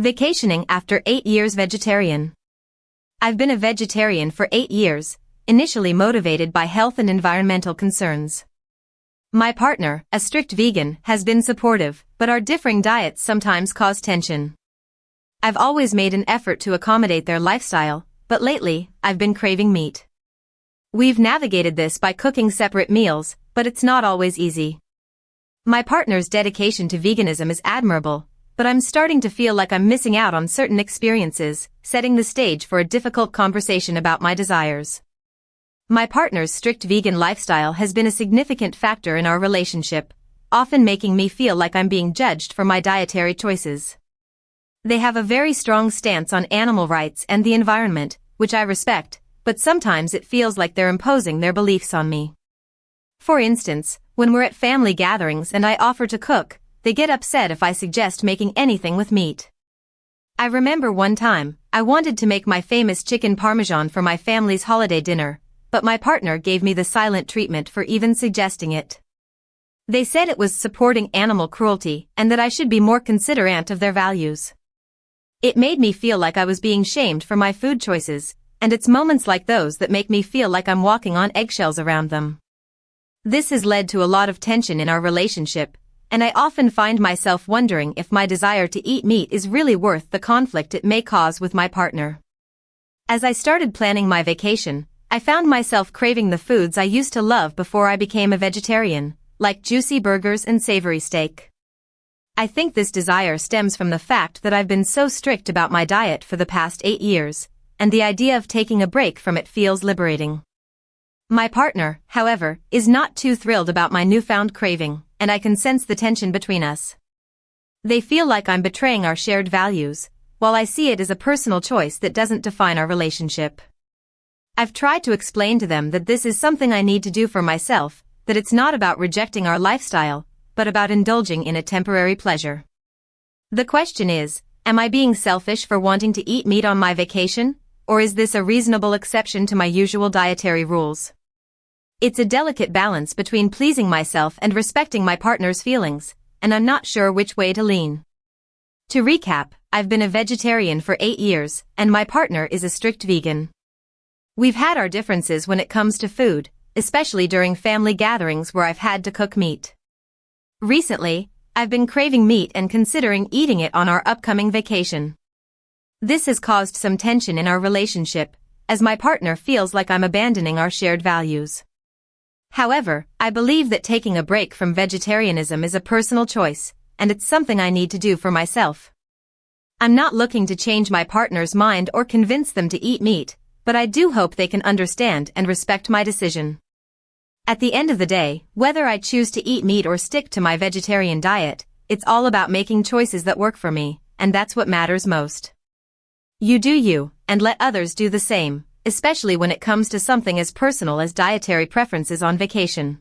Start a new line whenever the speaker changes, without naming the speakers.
Vacationing after 8 years vegetarian. I've been a vegetarian for 8 years, initially motivated by health and environmental concerns. My partner, a strict vegan, has been supportive, but our differing diets sometimes cause tension. I've always made an effort to accommodate their lifestyle, but lately, I've been craving meat. We've navigated this by cooking separate meals, but it's not always easy. My partner's dedication to veganism is admirable, but I'm starting to feel like I'm missing out on certain experiences, setting the stage for a difficult conversation about my desires. My partner's strict vegan lifestyle has been a significant factor in our relationship, often making me feel like I'm being judged for my dietary choices. They have a very strong stance on animal rights and the environment, which I respect, but sometimes it feels like they're imposing their beliefs on me. For instance, when we're at family gatherings and I offer to cook, they get upset if I suggest making anything with meat. I remember one time, I wanted to make my famous chicken parmesan for my family's holiday dinner, but my partner gave me the silent treatment for even suggesting it. They said it was supporting animal cruelty and that I should be more considerate of their values. It made me feel like I was being shamed for my food choices, and it's moments like those that make me feel like I'm walking on eggshells around them. This has led to a lot of tension in our relationship, and I often find myself wondering if my desire to eat meat is really worth the conflict it may cause with my partner. As I started planning my vacation, I found myself craving the foods I used to love before I became a vegetarian, like juicy burgers and savory steak. I think this desire stems from the fact that I've been so strict about my diet for the past 8 years, and the idea of taking a break from it feels liberating. My partner, however, is not too thrilled about my newfound craving, and I can sense the tension between us. They feel like I'm betraying our shared values, while I see it as a personal choice that doesn't define our relationship. I've tried to explain to them that this is something I need to do for myself, that it's not about rejecting our lifestyle, but about indulging in a temporary pleasure. The question is, am I being selfish for wanting to eat meat on my vacation, or is this a reasonable exception to my usual dietary rules? It's a delicate balance between pleasing myself and respecting my partner's feelings, and I'm not sure which way to lean. To recap, I've been a vegetarian for 8 years, and my partner is a strict vegan. We've had our differences when it comes to food, especially during family gatherings where I've had to cook meat. Recently, I've been craving meat and considering eating it on our upcoming vacation. This has caused some tension in our relationship, as my partner feels like I'm abandoning our shared values. However, I believe that taking a break from vegetarianism is a personal choice, and it's something I need to do for myself. I'm not looking to change my partner's mind or convince them to eat meat, but I do hope they can understand and respect my decision. At the end of the day, whether I choose to eat meat or stick to my vegetarian diet, it's all about making choices that work for me, and that's what matters most. You do you, and let others do the same, especially when it comes to something as personal as dietary preferences on vacation.